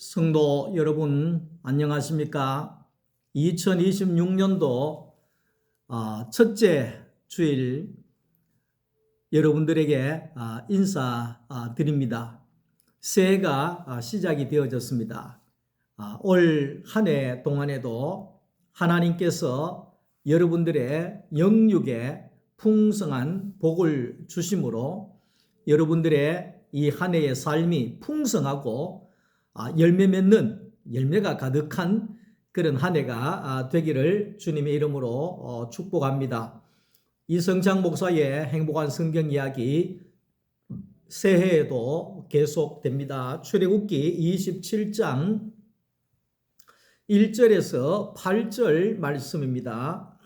성도 여러분 안녕하십니까? 2026년도 첫째 주일 여러분들에게 인사드립니다. 새해가 시작이 되어졌습니다. 올 한 해 동안에도 하나님께서 여러분들의 영육에 풍성한 복을 주심으로 여러분들의 이 한 해의 삶이 풍성하고 열매 맺는 열매가 가득한 그런 한 해가 되기를 주님의 이름으로 축복합니다. 이성창 목사의 행복한 성경 이야기 새해에도 계속됩니다. 출애굽기 27장 1절에서 8절 말씀입니다.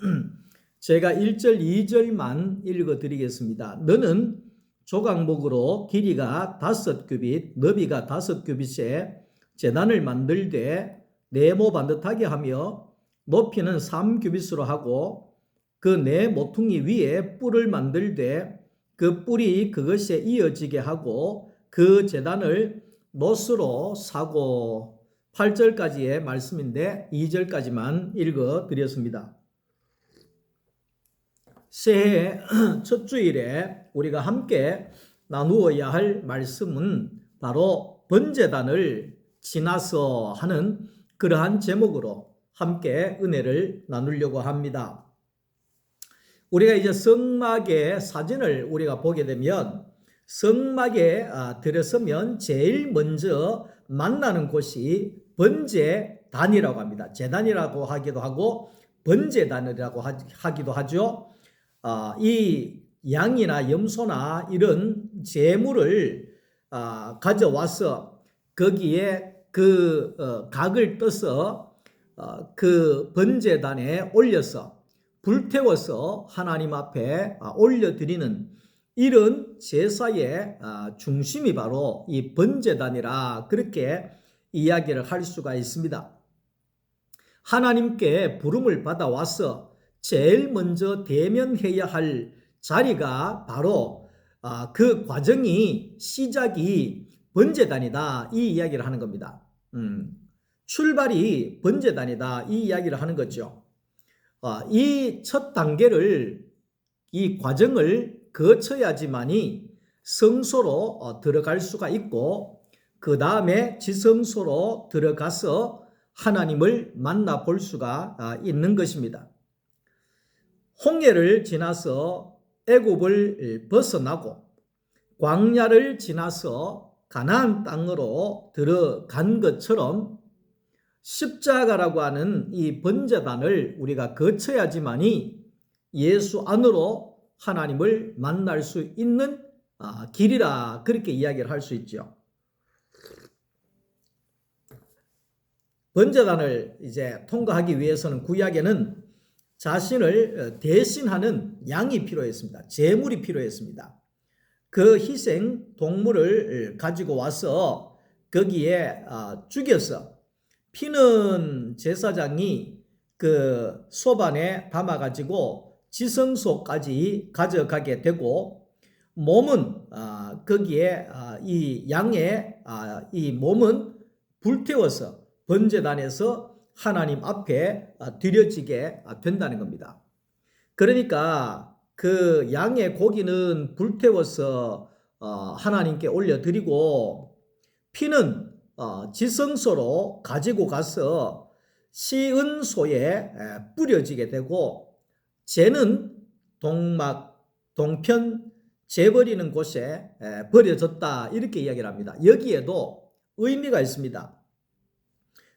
제가 1절 2절만 읽어드리겠습니다. 너는 조각목으로 길이가 5규빗, 너비가 5규빗에 제단을 만들되 네모 반듯하게 하며 높이는 3규빗으로 하고 그 네 모퉁이 위에 뿔을 만들되 그 뿔이 그것에 이어지게 하고 그 제단을 노스로 사고 8절까지의 말씀인데 2절까지만 읽어드렸습니다. 새해 첫 주일에 우리가 함께 나누어야 할 말씀은 바로 번제단을 지나서 하는 그러한 제목으로 함께 은혜를 나누려고 합니다. 우리가 이제 성막의 사진을 우리가 보게 되면 성막에 들어서면 제일 먼저 만나는 곳이 번제단이라고 합니다. 제단이라고 하기도 하고 번제단이라고 하기도 하죠. 이 양이나 염소나 이런 제물을 가져와서 거기에 그 각을 떠서 그 번제단에 올려서 불태워서 하나님 앞에 올려드리는 이런 제사의 중심이 바로 이 번제단이라 그렇게 이야기를 할 수가 있습니다. 하나님께 부름을 받아와서 제일 먼저 대면해야 할 자리가 바로 그 과정이 시작이 번제단이다 이 이야기를 하는 겁니다. 출발이 번제단이다 이 이야기를 하는 거죠. 이 첫 단계를 이 과정을 거쳐야지만이 성소로 들어갈 수가 있고 그 다음에 지성소로 들어가서 하나님을 만나볼 수가 있는 것입니다. 홍해를 지나서 애굽을 벗어나고 광야를 지나서 가나안 땅으로 들어간 것처럼 십자가라고 하는 이 번제단을 우리가 거쳐야지만이 예수 안으로 하나님을 만날 수 있는 길이라 그렇게 이야기를 할 수 있죠. 번제단을 이제 통과하기 위해서는 구약에는 자신을 대신하는 양이 필요했습니다. 제물이 필요했습니다. 그 희생 동물을 가지고 와서 거기에 죽여서 피는 제사장이 그 소반에 담아가지고 지성소까지 가져가게 되고 몸은 거기에 이 양의 이 몸은 불태워서 번제단에서 하나님 앞에 드려지게 된다는 겁니다. 그러니까 그 양의 고기는 불태워서 하나님께 올려드리고 피는 지성소로 가지고 가서 시은소에 뿌려지게 되고 재는 동편 재버리는 곳에 버려졌다 이렇게 이야기를 합니다. 여기에도 의미가 있습니다.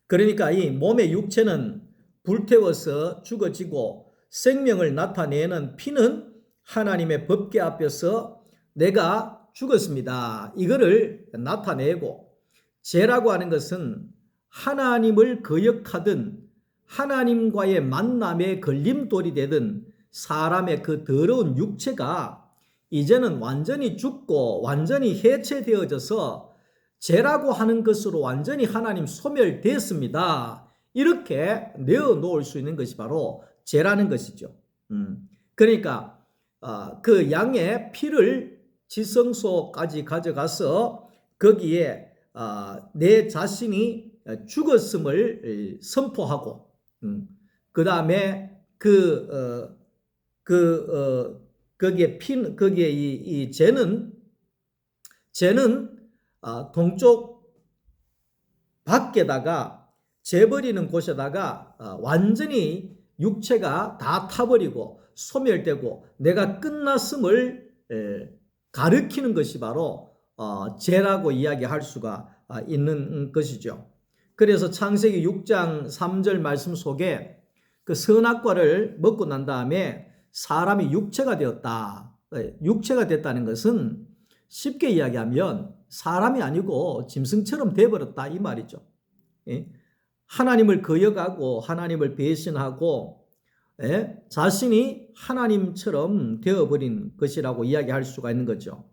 그러니까 이 몸의 육체는 불태워서 죽어지고 생명을 나타내는 피는 하나님의 법궤 앞에서 내가 죽었습니다. 이거를 나타내고 죄라고 하는 것은 하나님을 거역하든 하나님과의 만남의 걸림돌이 되든 사람의 그 더러운 육체가 이제는 완전히 죽고 완전히 해체되어져서 죄라고 하는 것으로 완전히 하나님 소멸됐습니다. 이렇게 내어놓을 수 있는 것이 바로 죄라는 것이죠. 그러니까 그 양의 피를 지성소까지 가져가서 거기에 내 자신이 죽었음을 선포하고 그 다음에 거기에 이 재는 동쪽 밖에다가 재버리는 곳에다가 완전히 육체가 다 타버리고 소멸되고 내가 끝났음을 가르치는 것이 바로 재라고 이야기할 수가 있는 것이죠. 그래서 창세기 6장 3절 말씀 속에 그 선악과를 먹고 난 다음에 사람이 육체가 되었다. 육체가 됐다는 것은 쉽게 이야기하면 사람이 아니고 짐승처럼 되어버렸다 이 말이죠. 하나님을 거역하고 하나님을 배신하고 자신이 하나님처럼 되어버린 것이라고 이야기할 수가 있는 거죠.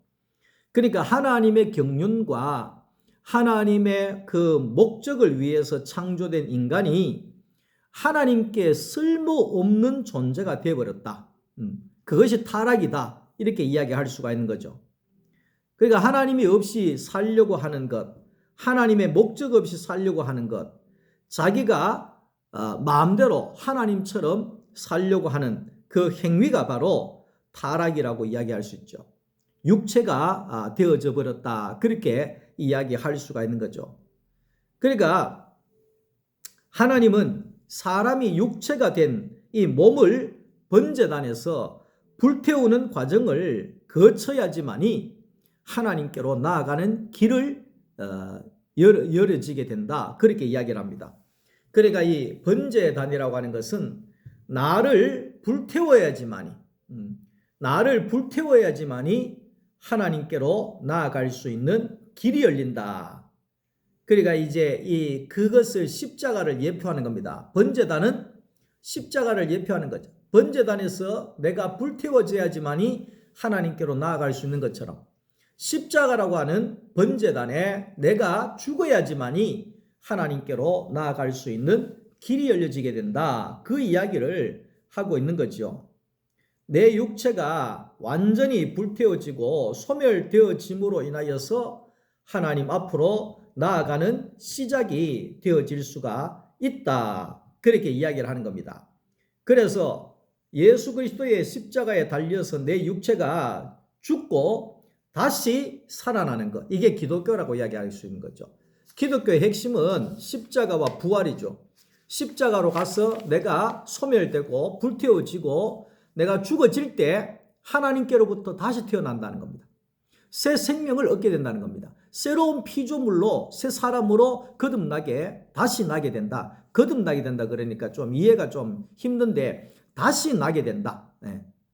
그러니까 하나님의 경륜과 하나님의 그 목적을 위해서 창조된 인간이 하나님께 쓸모없는 존재가 되어버렸다. 그것이 타락이다. 이렇게 이야기할 수가 있는 거죠. 그러니까 하나님이 없이 살려고 하는 것, 하나님의 목적 없이 살려고 하는 것, 자기가 마음대로 하나님처럼 살려고 하는 그 행위가 바로 타락이라고 이야기할 수 있죠. 육체가 되어져 버렸다. 그렇게 이야기할 수가 있는 거죠. 그러니까 하나님은 사람이 육체가 된 이 몸을 번제단에서 불태우는 과정을 거쳐야지만이 하나님께로 나아가는 길을 열어지게 된다. 그렇게 이야기를 합니다. 그러니까 이 번제단이라고 하는 것은 나를 불태워야지만이 하나님께로 나아갈 수 있는 길이 열린다. 그러니까 이제 그것을 십자가를 예표하는 겁니다. 번제단은 십자가를 예표하는 거죠. 번제단에서 내가 불태워져야지만이 하나님께로 나아갈 수 있는 것처럼 십자가라고 하는 번제단에 내가 죽어야지만이 하나님께로 나아갈 수 있는 길이 열려지게 된다. 그 이야기를 하고 있는 거죠. 내 육체가 완전히 불태워지고 소멸되어짐으로 인하여서 하나님 앞으로 나아가는 시작이 되어질 수가 있다. 그렇게 이야기를 하는 겁니다. 그래서 예수 그리스도의 십자가에 달려서 내 육체가 죽고 다시 살아나는 것, 이게 기독교라고 이야기할 수 있는 거죠. 기독교의 핵심은 십자가와 부활이죠. 십자가로 가서 내가 소멸되고 불태워지고 내가 죽어질 때 하나님께로부터 다시 태어난다는 겁니다. 새 생명을 얻게 된다는 겁니다. 새로운 피조물로 새 사람으로 거듭나게 다시 나게 된다. 거듭나게 된다 그러니까 좀 이해가 좀 힘든데 다시 나게 된다.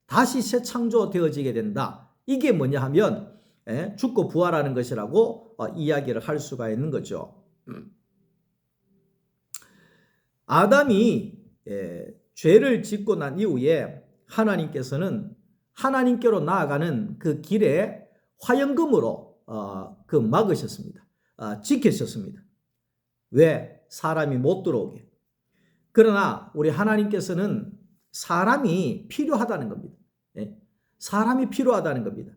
다시 새 창조되어지게 된다. 이게 뭐냐 하면 죽고 부활하는 것이라고 이야기를 할 수가 있는 거죠. 아담이 죄를 짓고 난 이후에 하나님께서는 하나님께로 나아가는 그 길에 화영금으로 막으셨습니다. 지키셨습니다. 왜? 사람이 못 들어오게. 그러나 우리 하나님께서는 사람이 필요하다는 겁니다. 사람이 필요하다는 겁니다.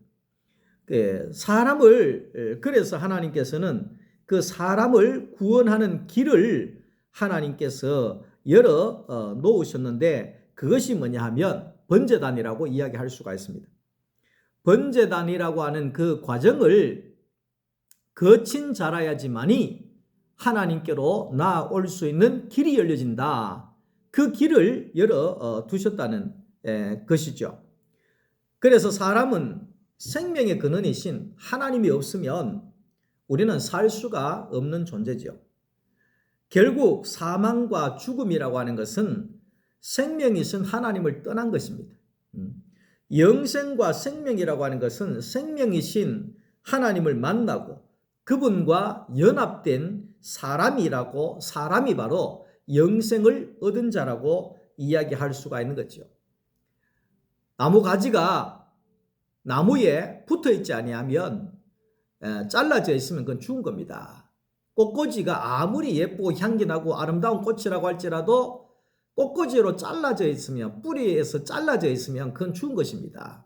그래서 하나님께서는 그 사람을 구원하는 길을 하나님께서 열어 놓으셨는데 그것이 뭐냐 하면 번제단이라고 이야기할 수가 있습니다. 번제단이라고 하는 그 과정을 거친 자라야지만이 하나님께로 나아올 수 있는 길이 열려진다. 그 길을 열어 두셨다는 것이죠. 그래서 사람은 생명의 근원이신 하나님이 없으면 우리는 살 수가 없는 존재죠. 결국 사망과 죽음이라고 하는 것은 생명이신 하나님을 떠난 것입니다. 영생과 생명이라고 하는 것은 생명이신 하나님을 만나고 그분과 연합된 사람이 바로 영생을 얻은 자라고 이야기할 수가 있는 거죠. 나무 가지가 나무에 붙어 있지 아니하면 잘라져 있으면 그건 죽은 겁니다. 꽃꽂이가 아무리 예쁘고 향기 나고 아름다운 꽃이라고 할지라도 꽃꽂이로 잘라져 있으면, 뿌리에서 잘라져 있으면 그건 죽은 것입니다.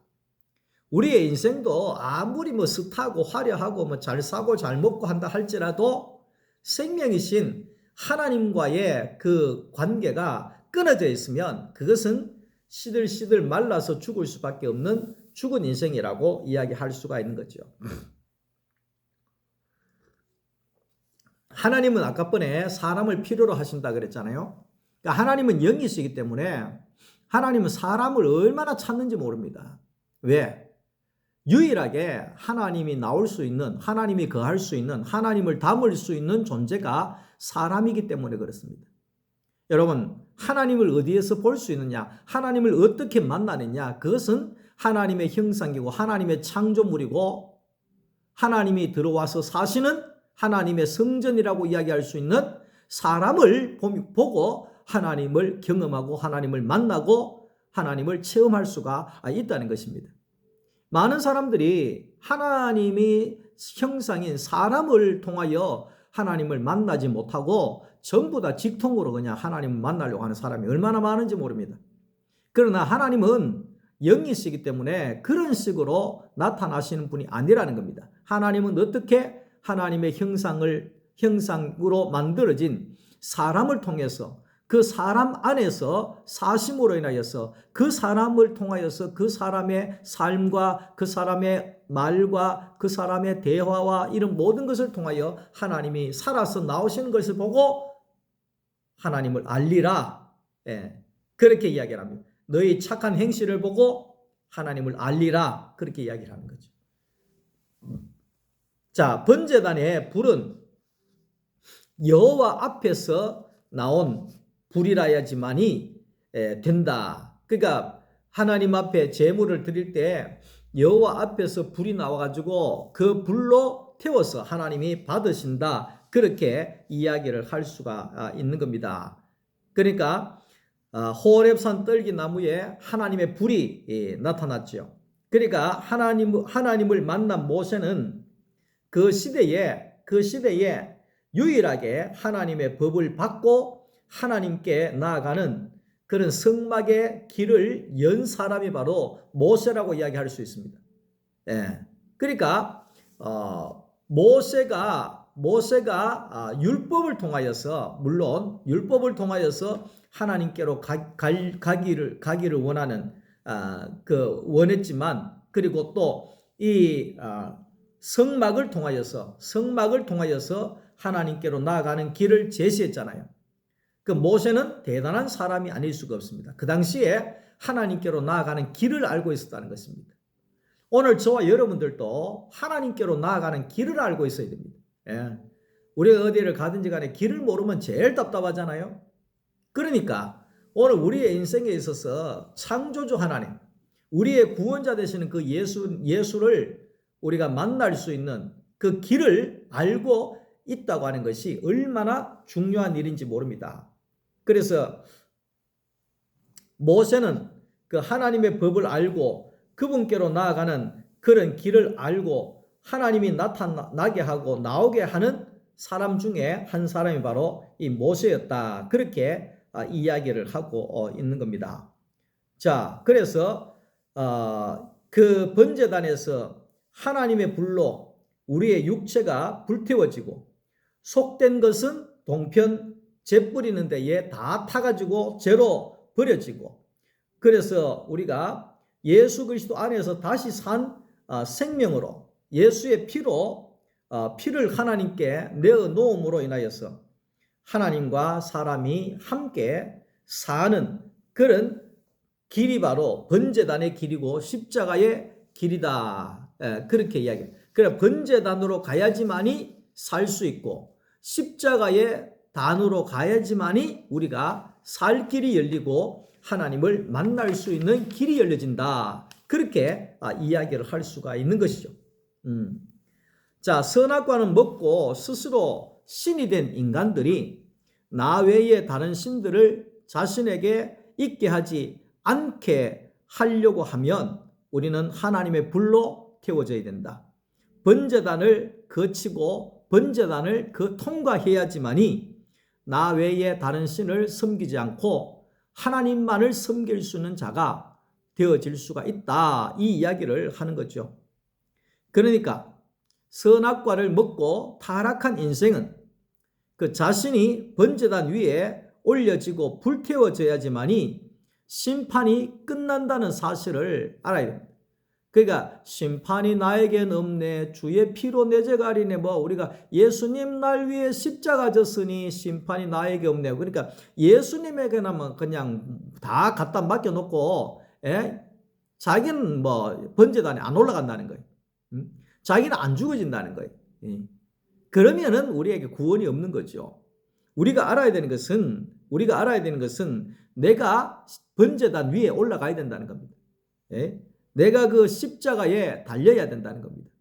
우리의 인생도 아무리 스타고 화려하고 잘 사고 잘 먹고 한다 할지라도 생명이신 하나님과의 그 관계가 끊어져 있으면 그것은 시들시들 말라서 죽을 수밖에 없는 죽은 인생이라고 이야기할 수가 있는 거죠. 하나님은 아까 번에 사람을 필요로 하신다 그랬잖아요. 그러니까 하나님은 영이시기 때문에 하나님은 사람을 얼마나 찾는지 모릅니다. 왜? 유일하게 하나님이 나올 수 있는, 하나님이 거할 수 있는, 하나님을 담을 수 있는 존재가 사람이기 때문에 그렇습니다. 여러분, 하나님을 어디에서 볼 수 있느냐? 하나님을 어떻게 만나느냐? 그것은 하나님의 형상이고 하나님의 창조물이고 하나님이 들어와서 사시는 하나님의 성전이라고 이야기할 수 있는 사람을 보고 하나님을 경험하고 하나님을 만나고 하나님을 체험할 수가 있다는 것입니다. 많은 사람들이 하나님이 형상인 사람을 통하여 하나님을 만나지 못하고 전부 다 직통으로 그냥 하나님을 만나려고 하는 사람이 얼마나 많은지 모릅니다. 그러나 하나님은 영이시기 때문에 그런 식으로 나타나시는 분이 아니라는 겁니다. 하나님은 어떻게 하나님의 형상으로 만들어진 사람을 통해서 그 사람 안에서 사심으로 인하여서 그 사람을 통하여서 그 사람의 삶과 그 사람의 말과 그 사람의 대화와 이런 모든 것을 통하여 하나님이 살아서 나오시는 것을 보고 하나님을 알리라. 예, 그렇게 이야기를 합니다. 너희 착한 행실을 보고 하나님을 알리라. 그렇게 이야기를 하는 거죠. 자, 번제단의 불은 여호와 앞에서 나온 불이라야지만이 된다. 그러니까 하나님 앞에 제물을 드릴 때 여호와 앞에서 불이 나와가지고 그 불로 태워서 하나님이 받으신다. 그렇게 이야기를 할 수가 있는 겁니다. 그러니까 호렙산 떨기나무에 하나님의 불이 나타났죠. 그러니까 하나님을 만난 모세는 그 시대에 유일하게 하나님의 법을 받고 하나님께 나아가는 그런 성막의 길을 연 사람이 바로 모세라고 이야기할 수 있습니다. 예. 그러니까 모세가 율법을 통하여서 물론 율법을 통하여서 하나님께로 가기를 원하는 원했지만 그리고 또 이 성막을 통하여서 하나님께로 나아가는 길을 제시했잖아요. 그 모세는 대단한 사람이 아닐 수가 없습니다. 그 당시에 하나님께로 나아가는 길을 알고 있었다는 것입니다. 오늘 저와 여러분들도 하나님께로 나아가는 길을 알고 있어야 됩니다. 예. 우리가 어디를 가든지 간에 길을 모르면 제일 답답하잖아요. 그러니까 오늘 우리의 인생에 있어서 창조주 하나님, 우리의 구원자 되시는 그 예수를 우리가 만날 수 있는 그 길을 알고 있다고 하는 것이 얼마나 중요한 일인지 모릅니다. 그래서 모세는 그 하나님의 법을 알고 그분께로 나아가는 그런 길을 알고 하나님이 나타나게 하고 나오게 하는 사람 중에 한 사람이 바로 이 모세였다. 그렇게 이야기를 하고 있는 겁니다. 자, 그래서 그 번제단에서 하나님의 불로 우리의 육체가 불태워지고 속된 것은 동편 재 뿌리는 데에 다 타가지고 재로 버려지고 그래서 우리가 예수 그리스도 안에서 다시 산 생명으로 예수의 피로 피를 하나님께 내어 놓음으로 인하여서 하나님과 사람이 함께 사는 그런 길이 바로 번제단의 길이고 십자가의 길이다. 그렇게 이야기해요. 그래 번제단으로 가야지만이 살 수 있고 십자가의 단으로 가야지만이 우리가 살 길이 열리고 하나님을 만날 수 있는 길이 열려진다. 그렇게 이야기를 할 수가 있는 것이죠. 자, 선악과는 먹고 스스로 신이 된 인간들이 나 외에 다른 신들을 자신에게 있게 하지 않게 하려고 하면 우리는 하나님의 불로 태워져야 된다. 번제단을 거치고 번제단을 통과해야지만이 나 외에 다른 신을 섬기지 않고 하나님만을 섬길 수 있는 자가 되어질 수가 있다. 이 이야기를 하는 거죠. 그러니까 선악과를 먹고 타락한 인생은 그 자신이 번제단 위에 올려지고 불태워져야지만이 심판이 끝난다는 사실을 알아야 됩니다. 그러니까 심판이 나에겐 없네, 주의 피로 내 죄가 아리네, 뭐 우리가 예수님 날 위해 십자가 졌으니 심판이 나에게 없네. 그러니까 예수님에게는 그냥 다 갖다 맡겨놓고 자기는 뭐 번제단에 안 올라간다는 거예요. 자기는 안 죽어진다는 거예요. 그러면은 우리에게 구원이 없는 거죠. 우리가 알아야 되는 것은 내가 번제단 위에 올라가야 된다는 겁니다. 내가 그 십자가에 달려야 된다는 겁니다.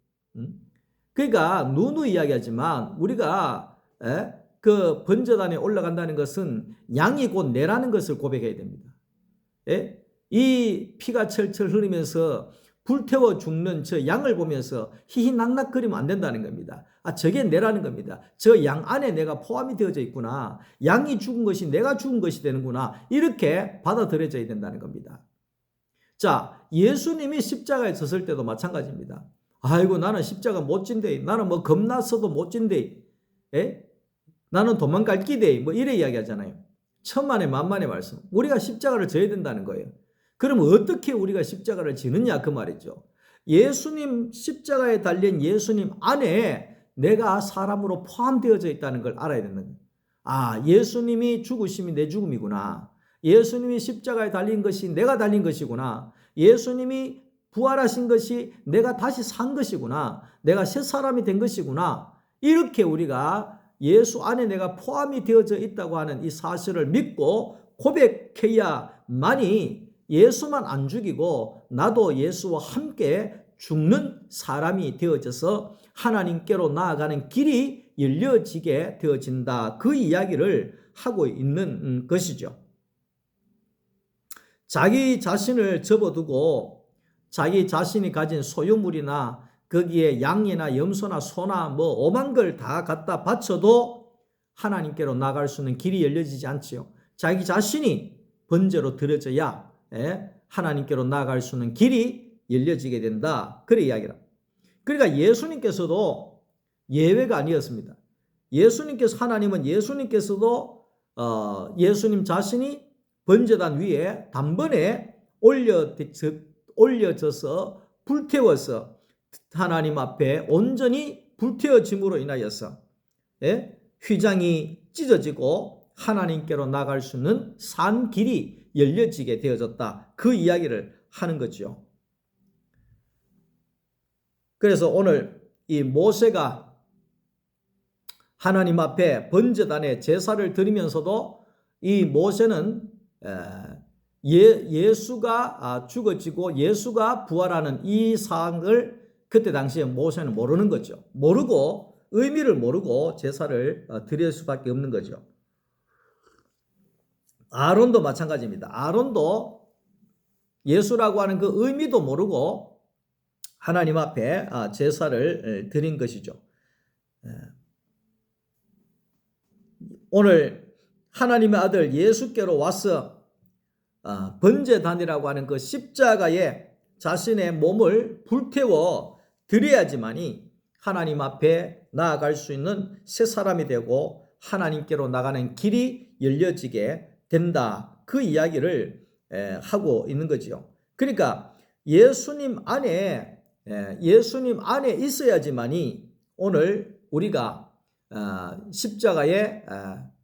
그러니까 누누이 이야기하지만 우리가 그 번제단에 올라간다는 것은 양이 곧 내라는 것을 고백해야 됩니다. 이 피가 철철 흐르면서 불태워 죽는 저 양을 보면서 희희낙낙거리면 안 된다는 겁니다. 저게 내라는 겁니다. 저 양 안에 내가 포함이 되어져 있구나. 양이 죽은 것이 내가 죽은 것이 되는구나. 이렇게 받아들여져야 된다는 겁니다. 자, 예수님이 십자가에 섰을 때도 마찬가지입니다. 아이고, 나는 십자가 못 진대. 나는 뭐 겁났어도 못 진대. 나는 도망갈 기대. 뭐 이래 이야기하잖아요. 천만의 만만의 말씀. 우리가 십자가를 져야 된다는 거예요. 그럼 어떻게 우리가 십자가를 지느냐 그 말이죠. 예수님 십자가에 달린 예수님 안에 내가 사람으로 포함되어져 있다는 걸 알아야 된다는 거예요. 예수님이 죽으심이 내 죽음이구나. 예수님이 십자가에 달린 것이 내가 달린 것이구나. 예수님이 부활하신 것이 내가 다시 산 것이구나. 내가 새 사람이 된 것이구나. 이렇게 우리가 예수 안에 내가 포함이 되어져 있다고 하는 이 사실을 믿고 고백해야만이 예수만 안 죽이고 나도 예수와 함께 죽는 사람이 되어져서 하나님께로 나아가는 길이 열려지게 되어진다. 그 이야기를 하고 있는 것이죠. 자기 자신을 접어두고 자기 자신이 가진 소유물이나 거기에 양이나 염소나 소나 뭐 오만 걸 다 갖다 바쳐도 하나님께로 나갈 수 있는 길이 열려지지 않지요. 자기 자신이 번제로 드려져야 하나님께로 나아갈 수 있는 길이 열려지게 된다. 그래 이야기라. 그러니까 예수님께서도 예외가 아니었습니다. 하나님은 예수님께서도 예수님 자신이 번제단 위에 단번에 올려져서 불태워서 하나님 앞에 온전히 불태워짐으로 인하여서 휘장이 찢어지고 하나님께로 나갈 수 있는 산 길이 열려지게 되어졌다. 그 이야기를 하는 거죠. 그래서 오늘 이 모세가 하나님 앞에 번제단에 제사를 드리면서도 이 모세는 예수가 죽어지고 예수가 부활하는 이 사항을 그때 당시에 모세는 모르는 거죠. 모르고 의미를 모르고 제사를 드릴 수밖에 없는 거죠. 아론도 마찬가지입니다. 아론도 예수라고 하는 그 의미도 모르고 하나님 앞에 제사를 드린 것이죠. 오늘 하나님의 아들 예수께로 와서 번제단이라고 하는 그 십자가에 자신의 몸을 불태워 드려야지만이 하나님 앞에 나아갈 수 있는 새 사람이 되고 하나님께로 나가는 길이 열려지게 된다. 그 이야기를 하고 있는 거지요. 그러니까 예수님 안에 있어야지만이 오늘 우리가 십자가의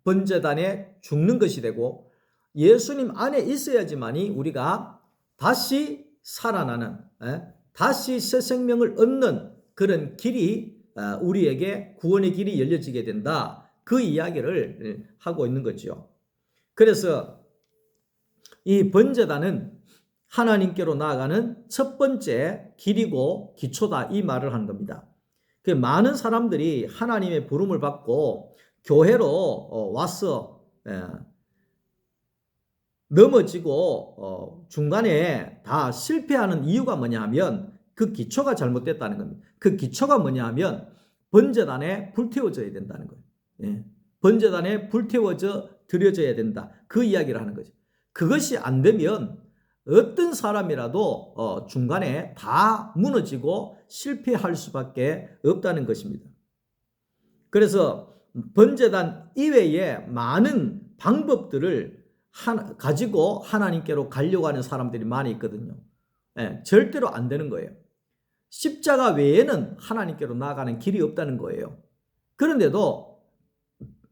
번제단에 죽는 것이 되고 예수님 안에 있어야지만이 우리가 다시 살아나는 다시 새 생명을 얻는 그런 길이 우리에게 구원의 길이 열려지게 된다. 그 이야기를 하고 있는 거죠. 그래서 이 번제단은 하나님께로 나아가는 첫 번째 길이고 기초다 이 말을 하는 겁니다. 많은 사람들이 하나님의 부름을 받고 교회로 와서 넘어지고 중간에 다 실패하는 이유가 뭐냐 하면 그 기초가 잘못됐다는 겁니다. 그 기초가 뭐냐 하면 번제단에 불태워져야 된다는 거예요. 번제단에 불태워져 드려져야 된다. 그 이야기를 하는 거죠. 그것이 안 되면 어떤 사람이라도 중간에 다 무너지고 실패할 수밖에 없다는 것입니다. 그래서 번제단 이외에 많은 방법들을 가지고 하나님께로 가려고 하는 사람들이 많이 있거든요. 절대로 안 되는 거예요. 십자가 외에는 하나님께로 나아가는 길이 없다는 거예요. 그런데도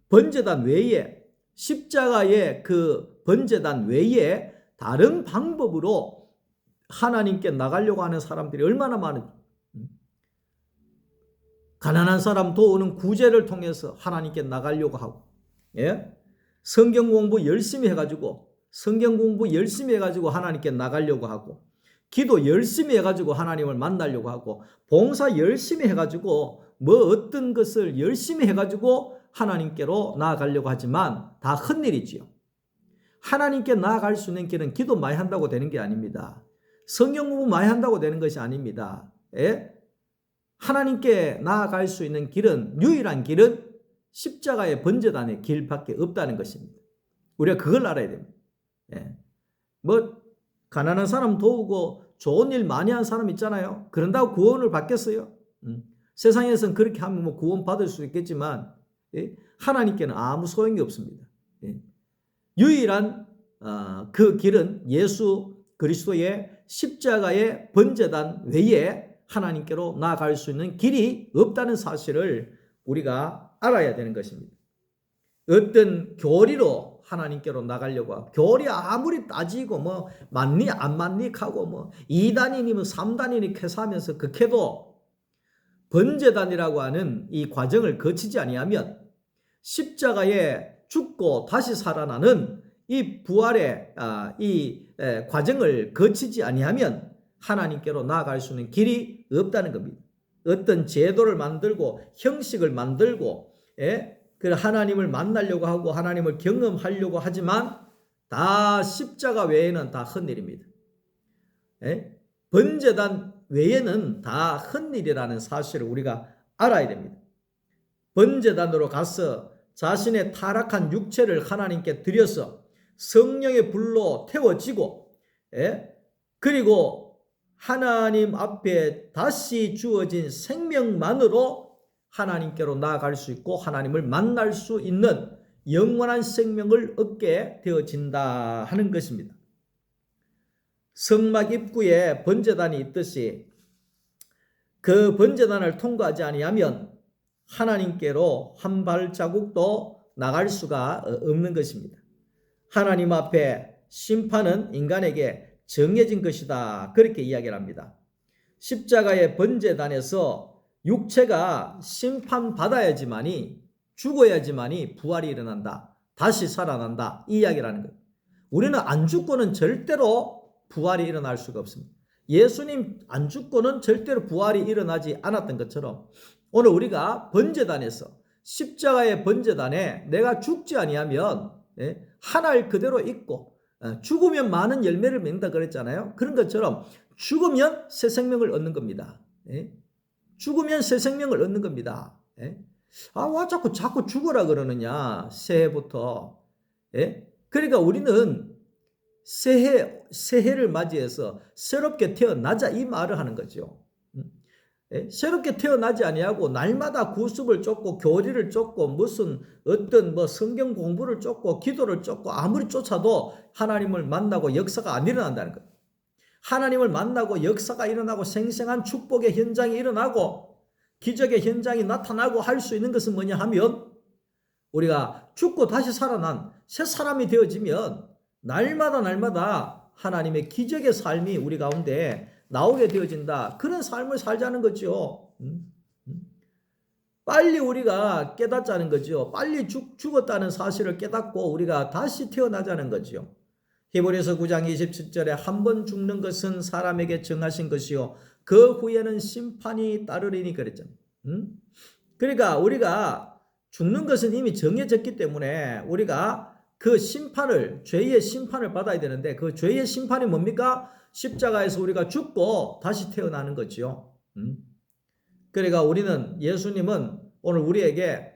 번제단 외에, 십자가의 그 번제단 외에 다른 방법으로 하나님께 나가려고 하는 사람들이 얼마나 많은지. 가난한 사람 도우는 구제를 통해서 하나님께 나가려고 하고, 성경 공부 열심히 해가지고 하나님께 나가려고 하고, 기도 열심히 해가지고 하나님을 만나려고 하고, 봉사 열심히 해가지고 어떤 것을 열심히 해가지고 하나님께로 나아가려고 하지만 다 헛일이지요. 하나님께 나아갈 수 있는 길은 기도 많이 한다고 되는 게 아닙니다. 성경 공부 많이 한다고 되는 것이 아닙니다. 하나님께 나아갈 수 있는 길은, 유일한 길은 십자가의 번제단의 길밖에 없다는 것입니다. 우리가 그걸 알아야 됩니다. 가난한 사람 도우고 좋은 일 많이 한 사람 있잖아요. 그런다고 구원을 받겠어요? 세상에서는 그렇게 하면 구원 받을 수 있겠지만 하나님께는 아무 소용이 없습니다. 유일한 그 길은 예수 그리스도의 십자가의 번제단 외에 하나님께로 나아갈 수 있는 길이 없다는 사실을 우리가 알아야 되는 것입니다. 어떤 교리로 하나님께로 나가려고 하고, 교리 아무리 따지고 맞니 안 맞니 하고 2단이니 3단이니 캐서하면서 극해도 번제단이라고 하는 이 과정을 거치지 아니하면, 십자가에 죽고 다시 살아나는 이 부활의 이 과정을 거치지 아니하면 하나님께로 나아갈 수 있는 길이 없다는 겁니다. 어떤 제도를 만들고 형식을 만들고 하나님을 만나려고 하고 하나님을 경험하려고 하지만 다 십자가 외에는 다 헛일입니다. 번제단 외에는 다 헛일이라는 사실을 우리가 알아야 됩니다. 번제단으로 가서 자신의 타락한 육체를 하나님께 드려서 성령의 불로 태워지고, 그리고 하나님 앞에 다시 주어진 생명만으로 하나님께로 나아갈 수 있고 하나님을 만날 수 있는 영원한 생명을 얻게 되어진다 하는 것입니다. 성막 입구에 번제단이 있듯이 그 번제단을 통과하지 아니하면 하나님께로 한 발자국도 나갈 수가 없는 것입니다. 하나님 앞에 심판은 인간에게 정해진 것이다, 그렇게 이야기를 합니다. 십자가의 번제단에서 육체가 심판받아야지만이, 죽어야지만이 부활이 일어난다, 다시 살아난다, 이 이야기를 하는 거예요. 우리는 안 죽고는 절대로 부활이 일어날 수가 없습니다. 예수님 안 죽고는 절대로 부활이 일어나지 않았던 것처럼 오늘 우리가 번제단에서, 십자가의 번제단에 내가 죽지 아니하면 하나를 그대로 있고, 죽으면 많은 열매를 맺는다 그랬잖아요. 그런 것처럼 죽으면 새 생명을 얻는 겁니다. 죽으면 새 생명을 얻는 겁니다. 왜 자꾸 죽으라 그러느냐, 새해부터. 그러니까 우리는 새해를 맞이해서 새롭게 태어나자, 이 말을 하는 거죠. 새롭게 태어나지 아니하고 날마다 구습을 쫓고 교리를 쫓고 무슨 어떤 성경 공부를 쫓고 기도를 쫓고 아무리 쫓아도 하나님을 만나고 역사가 안 일어난다는 거예요. 하나님을 만나고 역사가 일어나고 생생한 축복의 현장이 일어나고 기적의 현장이 나타나고 할 수 있는 것은 뭐냐 하면, 우리가 죽고 다시 살아난 새 사람이 되어지면 날마다 하나님의 기적의 삶이 우리 가운데 나오게 되어진다, 그런 삶을 살자는 거죠. 빨리 우리가 깨닫자는 거죠. 빨리 죽었다는 사실을 깨닫고 우리가 다시 태어나자는 거죠. 히브리서 9장 27절에 한 번 죽는 것은 사람에게 정하신 것이요 그 후에는 심판이 따르리니 그랬잖아요. 그러니까 우리가 죽는 것은 이미 정해졌기 때문에 우리가 그 심판을, 죄의 심판을 받아야 되는데, 그 죄의 심판이 뭡니까? 십자가에서 우리가 죽고 다시 태어나는 거죠. 그러니까 예수님은 오늘 우리에게,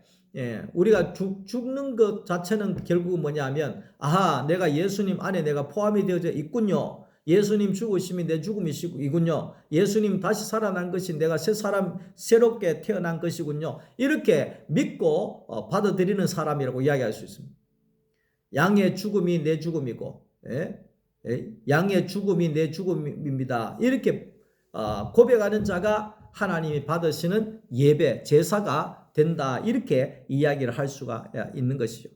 우리가 죽는 것 자체는 결국은 뭐냐 하면, 내가 예수님 안에 내가 포함이 되어져 있군요, 예수님 죽으심이 내 죽음이군요. 예수님 다시 살아난 것이 내가 새 사람 새롭게 태어난 것이군요. 이렇게 믿고 받아들이는 사람이라고 이야기할 수 있습니다. 양의 죽음이 내 죽음이고, 양의 죽음이 내 죽음입니다. 이렇게 고백하는 자가 하나님이 받으시는 예배, 제사가 된다. 이렇게 이야기를 할 수가 있는 것이죠.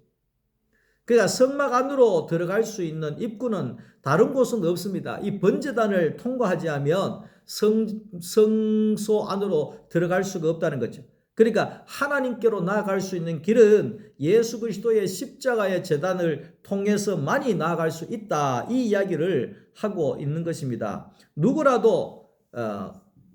그러니까 성막 안으로 들어갈 수 있는 입구는 다른 곳은 없습니다. 이 번제단을 통과하지 않으면 성소 안으로 들어갈 수가 없다는 거죠. 그러니까 하나님께로 나아갈 수 있는 길은 예수 그리스도의 십자가의 제단을 통해서만이 나아갈 수 있다. 이 이야기를 하고 있는 것입니다. 누구라도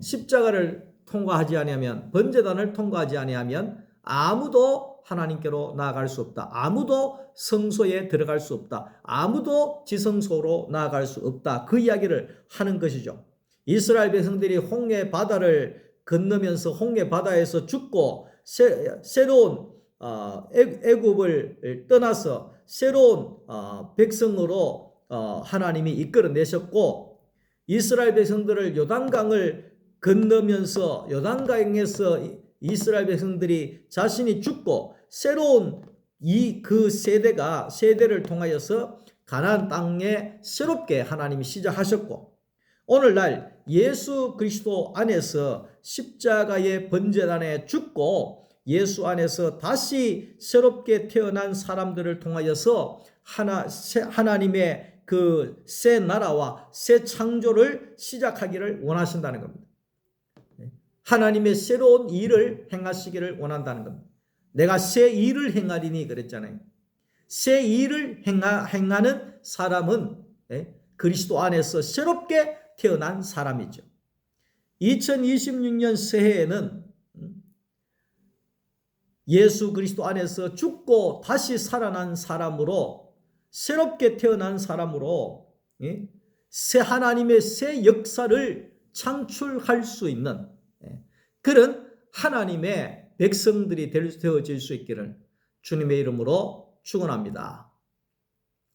십자가를 통과하지 아니하면, 번제단을 통과하지 아니하면 아무도 하나님께로 나아갈 수 없다. 아무도 성소에 들어갈 수 없다. 아무도 지성소로 나아갈 수 없다. 그 이야기를 하는 것이죠. 이스라엘 백성들이 홍해 바다를 건너면서 홍해 바다에서 죽고 새로운 애굽을 떠나서 새로운 백성으로 하나님이 이끌어내셨고, 이스라엘 백성들을 요단강을 건너면서 요단강에서 이스라엘 백성들이 자신이 죽고 새로운 그 세대를 통하여서 가나안 땅에 새롭게 하나님이 시작하셨고, 오늘날 예수 그리스도 안에서 십자가의 번제단에 죽고 예수 안에서 다시 새롭게 태어난 사람들을 통하여서 하나님의 그 새 나라와 새 창조를 시작하기를 원하신다는 겁니다. 하나님의 새로운 일을 행하시기를 원한다는 겁니다. 내가 새 일을 행하리니 그랬잖아요. 새 일을 행하는 사람은 그리스도 안에서 새롭게 태어난 사람이죠. 2026년 새해에는 예수 그리스도 안에서 죽고 다시 살아난 사람으로, 새롭게 태어난 사람으로 새 하나님의 새 역사를 창출할 수 있는 그런 하나님의 백성들이 되어질 수 있기를 주님의 이름으로 축원합니다.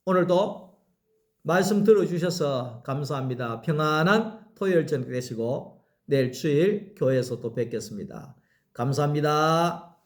오늘도 말씀 들어주셔서 감사합니다. 평안한 토요일 저녁 되시고 내일 주일 교회에서 또 뵙겠습니다. 감사합니다.